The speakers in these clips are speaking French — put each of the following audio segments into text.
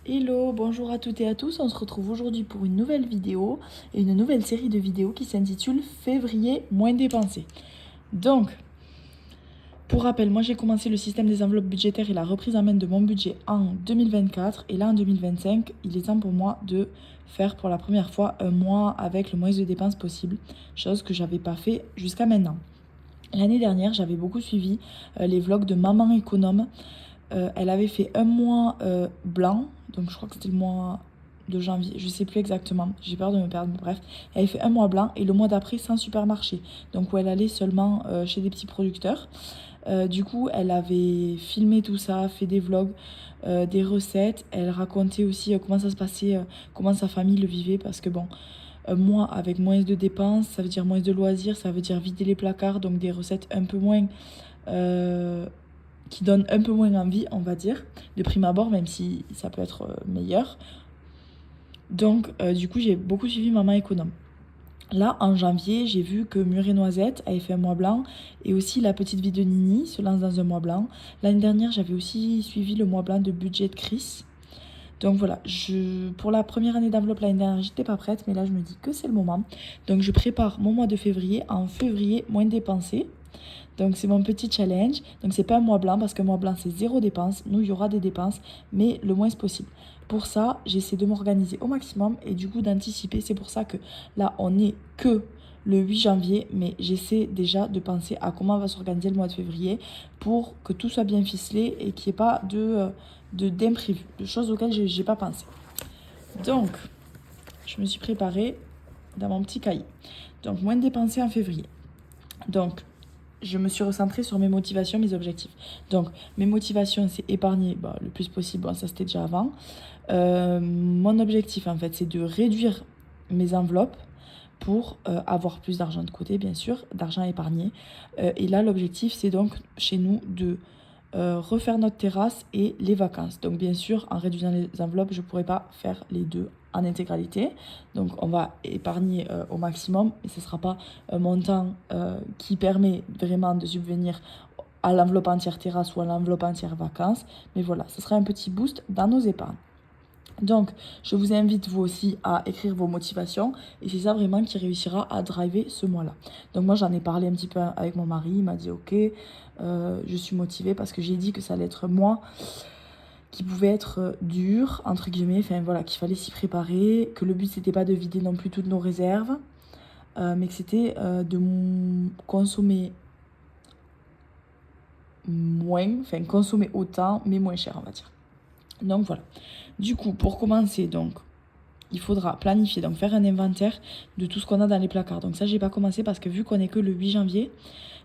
Hello, bonjour à toutes et à tous, on se retrouve aujourd'hui pour une nouvelle vidéo et une nouvelle série de vidéos qui s'intitule Février moins dépensé. Donc, pour rappel, moi j'ai commencé le système des enveloppes budgétaires et la reprise en main de mon budget en 2024 et là en 2025, il est temps pour moi de faire pour la première fois un mois avec le moins de dépenses possible, chose que j'avais pas fait jusqu'à maintenant. L'année dernière, j'avais beaucoup suivi les vlogs de Maman Économe. Elle avait fait un mois blanc, donc je crois que c'était le mois de janvier, je sais plus exactement, j'ai peur de me perdre, mais bref. Elle avait fait un mois blanc et le mois d'après sans supermarché, donc où elle allait seulement chez des petits producteurs. Du coup, elle avait filmé tout ça, fait des vlogs, des recettes. Elle racontait aussi comment ça se passait, comment sa famille le vivait, parce que bon, moi, avec moins de dépenses, ça veut dire moins de loisirs, ça veut dire vider les placards, donc des recettes un peu moins qui donnent un peu moins envie, on va dire, de prime abord, même si ça peut être meilleur. Donc, du coup, j'ai beaucoup suivi Maman Économe. Là, en janvier, j'ai vu que Mûre et Noisette avait fait un mois blanc et aussi La Petite Vie de Nini se lance dans un mois blanc. L'année dernière, j'avais aussi suivi le mois blanc de Budget de Chris. Donc voilà, pour la première année d'enveloppe l'année dernière, j'étais pas prête, mais là, je me dis que c'est le moment. Donc, je prépare mon mois de février en février moins dépensé. Donc c'est mon petit challenge. Donc c'est pas un mois blanc parce qu'un mois blanc c'est zéro dépense. Nous il y aura des dépenses mais le moins possible. Pour ça j'essaie de m'organiser au maximum et du coup d'anticiper. C'est pour ça que là on n'est que le 8 janvier mais j'essaie déjà de penser à comment va s'organiser le mois de février pour que tout soit bien ficelé et qu'il n'y ait pas d'imprévus, de choses auxquelles j'ai pas pensé. Donc je me suis préparée dans mon petit cahier. Donc moins de dépenser en février. Donc je me suis recentrée sur mes motivations, mes objectifs. Donc, mes motivations, c'est épargner le plus possible. Bon, ça, c'était déjà avant. Mon objectif, en fait, c'est de réduire mes enveloppes pour avoir plus d'argent de côté, bien sûr, d'argent épargné. Et là, l'objectif, c'est donc, chez nous, de refaire notre terrasse et les vacances. Donc, bien sûr, en réduisant les enveloppes, je ne pourrais pas faire les deux en intégralité. Donc, on va épargner au maximum, mais ce ne sera pas un montant qui permet vraiment de subvenir à l'enveloppe entière terrasse ou à l'enveloppe entière vacances. Mais voilà, ce sera un petit boost dans nos épargnes. Donc, je vous invite vous aussi à écrire vos motivations et c'est ça vraiment qui réussira à driver ce mois-là. Donc moi, j'en ai parlé un petit peu avec mon mari, il m'a dit ok, je suis motivée parce que j'ai dit que ça allait être moi qui pouvait être dur, entre guillemets, enfin voilà, qu'il fallait s'y préparer, que le but c'était pas de vider non plus toutes nos réserves, mais que c'était de consommer moins, enfin consommer autant, mais moins cher, on va dire. Donc voilà. Du coup, pour commencer, donc, il faudra planifier, donc faire un inventaire de tout ce qu'on a dans les placards. Donc ça, j'ai pas commencé parce que vu qu'on est que le 8 janvier,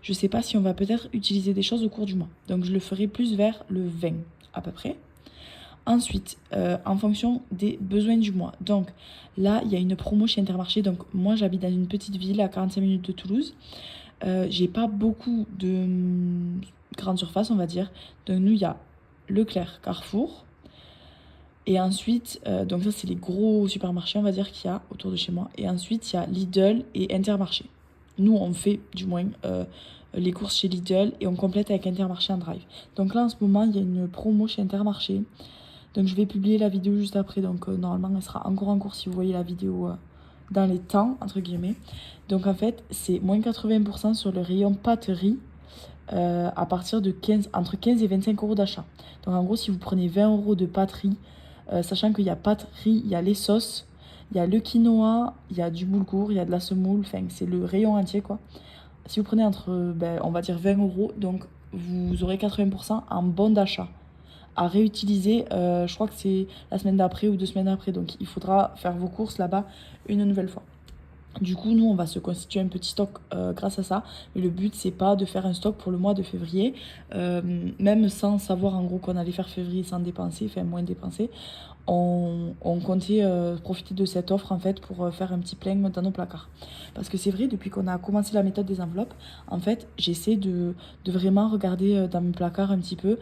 je sais pas si on va peut-être utiliser des choses au cours du mois. Donc je le ferai plus vers le 20 à peu près. Ensuite, en fonction des besoins du mois. Donc là, il y a une promo chez Intermarché. Donc moi, j'habite dans une petite ville à 45 minutes de Toulouse. J'ai pas beaucoup de grandes surfaces, on va dire. Donc nous, il y a Leclerc, Carrefour. Et ensuite, donc ça c'est les gros supermarchés on va dire qu'il y a autour de chez moi. Et ensuite il y a Lidl et Intermarché. Nous on fait du moins les courses chez Lidl et on complète avec Intermarché en drive. Donc là en ce moment il y a une promo chez Intermarché. Donc je vais publier la vidéo juste après. Donc normalement elle sera encore en cours si vous voyez la vidéo dans les temps entre guillemets. Donc en fait c'est moins 80% sur le rayon pâterie. À partir de entre 15 et 25 euros d'achat. Donc en gros si vous prenez 20 euros de pâterie, sachant qu'il y a pâte, riz, il y a les sauces, il y a le quinoa, il y a du boulgour, il y a de la semoule, enfin c'est le rayon entier quoi. Si vous prenez entre, on va dire 20 euros, donc vous aurez 80% en bon d'achat à réutiliser, je crois que c'est la semaine d'après ou 2 semaines après, donc il faudra faire vos courses là-bas une nouvelle fois. Du coup, nous, on va se constituer un petit stock grâce à ça. Mais le but, c'est pas de faire un stock pour le mois de février. Même sans savoir en gros qu'on allait faire février sans dépenser, enfin moins dépenser. On comptait profiter de cette offre en fait pour faire un petit plein dans nos placards. Parce que c'est vrai, depuis qu'on a commencé la méthode des enveloppes, en fait, j'essaie de vraiment regarder dans mes placards un petit peu.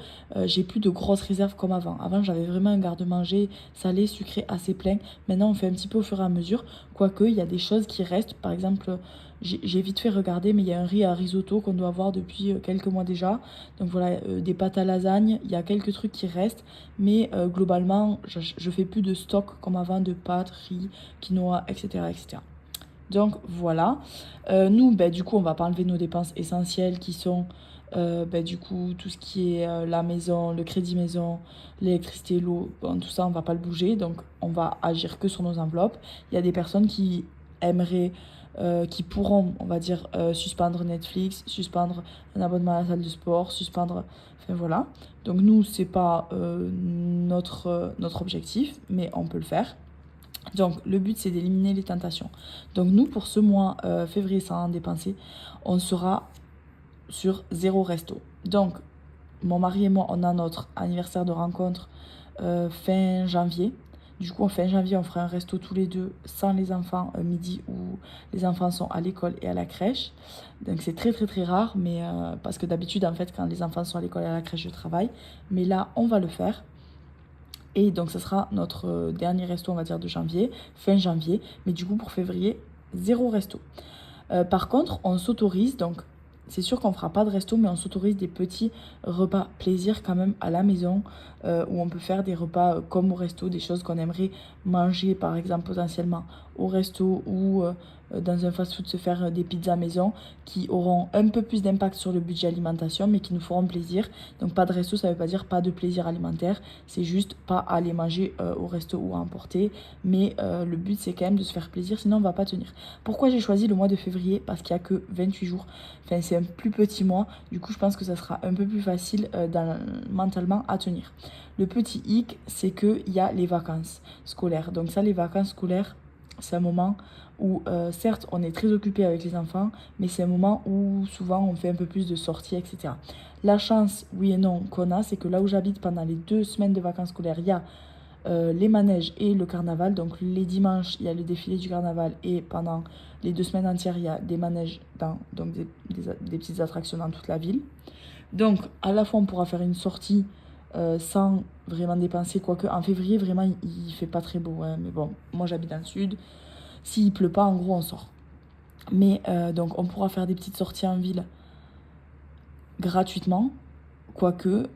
J'ai plus de grosses réserves comme avant. Avant, j'avais vraiment un garde-manger salé, sucré assez plein. Maintenant, on fait un petit peu au fur et à mesure. Quoique, il y a des choses qui reste. Par exemple, j'ai vite fait regarder, mais il y a un riz à risotto qu'on doit avoir depuis quelques mois déjà. Donc voilà, des pâtes à lasagne, il y a quelques trucs qui restent. Mais globalement, je fais plus de stock comme avant de pâtes, riz, quinoa, etc. etc. Donc voilà. Nous, du coup, on va pas enlever nos dépenses essentielles qui sont du coup tout ce qui est la maison, le crédit maison, l'électricité, l'eau, bon, tout ça, on va pas le bouger. Donc on va agir que sur nos enveloppes. Il y a des personnes qui aimeraient, qui pourront, on va dire, suspendre Netflix, suspendre un abonnement à la salle de sport, suspendre. Enfin voilà. Donc nous, c'est pas notre objectif, mais on peut le faire. Donc le but c'est d'éliminer les tentations. Donc nous pour ce mois février sans dépenser, on sera sur 0 resto. Donc mon mari et moi on a notre anniversaire de rencontre fin janvier. Du coup, en fin janvier, on fera un resto tous les deux sans les enfants midi où les enfants sont à l'école et à la crèche. Donc c'est très très très rare, mais parce que d'habitude en fait quand les enfants sont à l'école et à la crèche, je travaille. Mais là, on va le faire. Et donc, ça sera notre dernier resto, on va dire, de janvier, fin janvier. Mais du coup, pour février, 0 resto. Par contre, on s'autorise, donc c'est sûr qu'on fera pas de resto, mais on s'autorise des petits repas plaisir quand même à la maison, où on peut faire des repas comme au resto, des choses qu'on aimerait manger, par exemple, potentiellement au resto ou dans un fast-food se faire des pizzas maison qui auront un peu plus d'impact sur le budget alimentation, mais qui nous feront plaisir. Donc pas de resto, ça veut pas dire pas de plaisir alimentaire, c'est juste pas aller manger au resto ou à emporter, mais le but c'est quand même de se faire plaisir, sinon on va pas tenir. Pourquoi j'ai choisi le mois de février? Parce qu'il n'y a que 28 jours, enfin c'est un plus petit mois, du coup je pense que ça sera un peu plus facile mentalement à tenir. Le petit hic, c'est qu'il y a les vacances scolaires. Donc ça, les vacances scolaires, c'est un moment où, certes, on est très occupé avec les enfants, mais c'est un moment où souvent on fait un peu plus de sorties, etc. La chance, oui et non, qu'on a, c'est que là où j'habite, pendant les 2 semaines de vacances scolaires, il y a les manèges et le carnaval. Donc les dimanches, il y a le défilé du carnaval et pendant les 2 semaines entières, il y a des manèges, donc des petites attractions dans toute la ville. Donc à la fois, on pourra faire une sortie sans vraiment dépenser, quoique en février, vraiment, il fait pas très beau. Hein, mais bon, moi j'habite dans le sud. S'il pleut pas, en gros, on sort. Mais donc, on pourra faire des petites sorties en ville gratuitement, quoique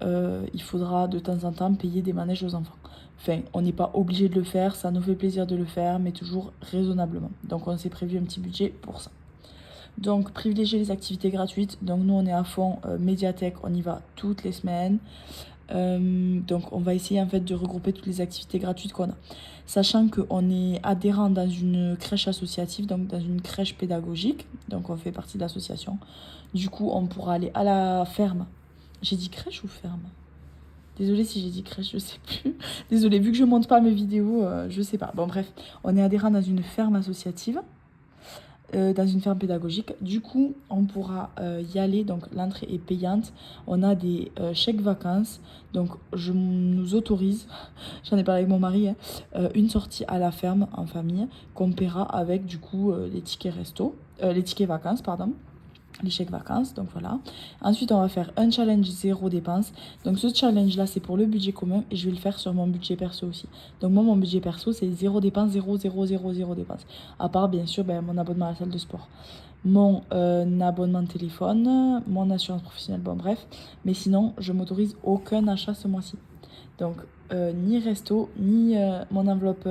il faudra de temps en temps payer des manèges aux enfants. Enfin, on n'est pas obligé de le faire, ça nous fait plaisir de le faire, mais toujours raisonnablement. Donc, on s'est prévu un petit budget pour ça. Donc, privilégier les activités gratuites. Donc, nous, on est à fond médiathèque, on y va toutes les semaines. Donc on va essayer en fait de regrouper toutes les activités gratuites qu'on a. Sachant qu'on est adhérent dans une crèche associative, donc dans une crèche pédagogique, donc on fait partie de l'association. Du coup on pourra aller à la ferme. J'ai dit crèche ou ferme? Désolée si j'ai dit crèche, je sais plus. Désolée, vu que je monte pas mes vidéos, je sais pas. Bon bref, on est adhérent dans une ferme associative. Dans une ferme pédagogique. Du coup, on pourra y aller. Donc, l'entrée est payante. On a des chèques vacances. Donc, je nous autorise, j'en ai parlé avec mon mari, hein, une sortie à la ferme en famille qu'on paiera avec, du coup, les tickets resto, les tickets vacances, pardon. Les chèques vacances, donc voilà. Ensuite, on va faire un challenge 0 dépenses. Donc ce challenge-là, c'est pour le budget commun et je vais le faire sur mon budget perso aussi. Donc moi, mon budget perso, c'est 0 dépenses, 0, 0, 0, 0 dépenses. À part, bien sûr, mon abonnement à la salle de sport. Mon abonnement de téléphone, mon assurance professionnelle, bon bref. Mais sinon, je m'autorise aucun achat ce mois-ci. Donc, ni resto, ni mon enveloppe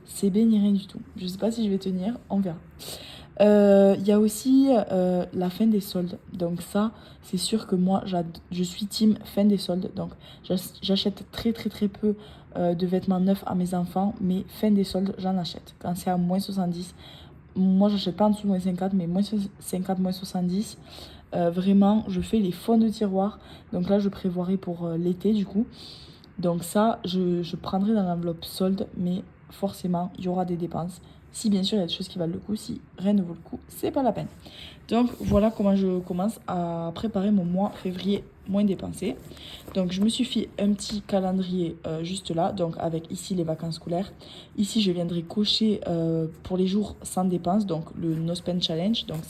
CB, ni rien du tout. Je sais pas si je vais tenir, on verra. Il y a aussi la fin des soldes. Donc ça, c'est sûr que moi, je suis team fin des soldes. Donc j'achète très très très peu de vêtements neufs à mes enfants. Mais fin des soldes, j'en achète. Quand c'est à moins 70, moi j'achète pas en dessous de moins 50, mais moins 50, moins 70. Vraiment, je fais les fonds de tiroir. Donc là, je prévoirai pour l'été du coup. Donc ça, je prendrai dans l'enveloppe solde, mais forcément, il y aura des dépenses. Si bien sûr il y a des choses qui valent le coup, si rien ne vaut le coup, c'est pas la peine. Donc voilà comment je commence à préparer mon mois février moins dépensé. Donc je me suis fait un petit calendrier juste là, donc avec ici les vacances scolaires. Ici je viendrai cocher pour les jours sans dépenses, donc le No Spend Challenge. Donc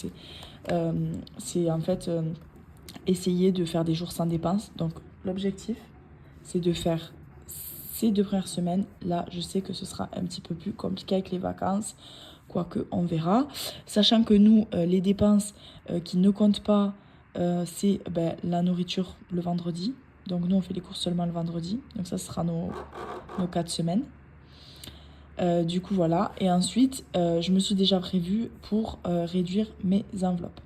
c'est en fait essayer de faire des jours sans dépenses. Donc l'objectif c'est de faire ces 2 premières semaines. Là, je sais que ce sera un petit peu plus compliqué avec les vacances, quoique on verra. Sachant que nous, les dépenses qui ne comptent pas, c'est la nourriture le vendredi. Donc nous, on fait les courses seulement le vendredi. Donc ça, ce sera nos 4 semaines. Du coup, voilà. Et ensuite, je me suis déjà prévue pour réduire mes enveloppes.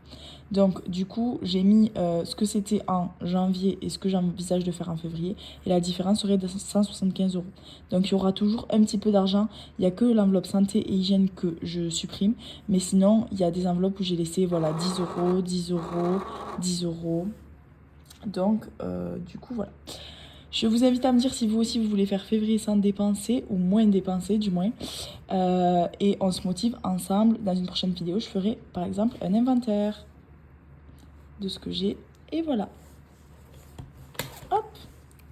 Donc, du coup, j'ai mis ce que c'était en janvier et ce que j'envisage de faire en février. Et la différence serait de 175 euros. Donc, il y aura toujours un petit peu d'argent. Il n'y a que l'enveloppe santé et hygiène que je supprime. Mais sinon, il y a des enveloppes où j'ai laissé, voilà, 10 euros, 10 euros, 10 euros. Donc, du coup, voilà. Je vous invite à me dire si vous aussi vous voulez faire février sans dépenser ou moins dépenser du moins. Et on se motive ensemble. Dans une prochaine vidéo, je ferai par exemple un inventaire de ce que j'ai. Et voilà. Hop,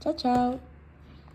ciao ciao.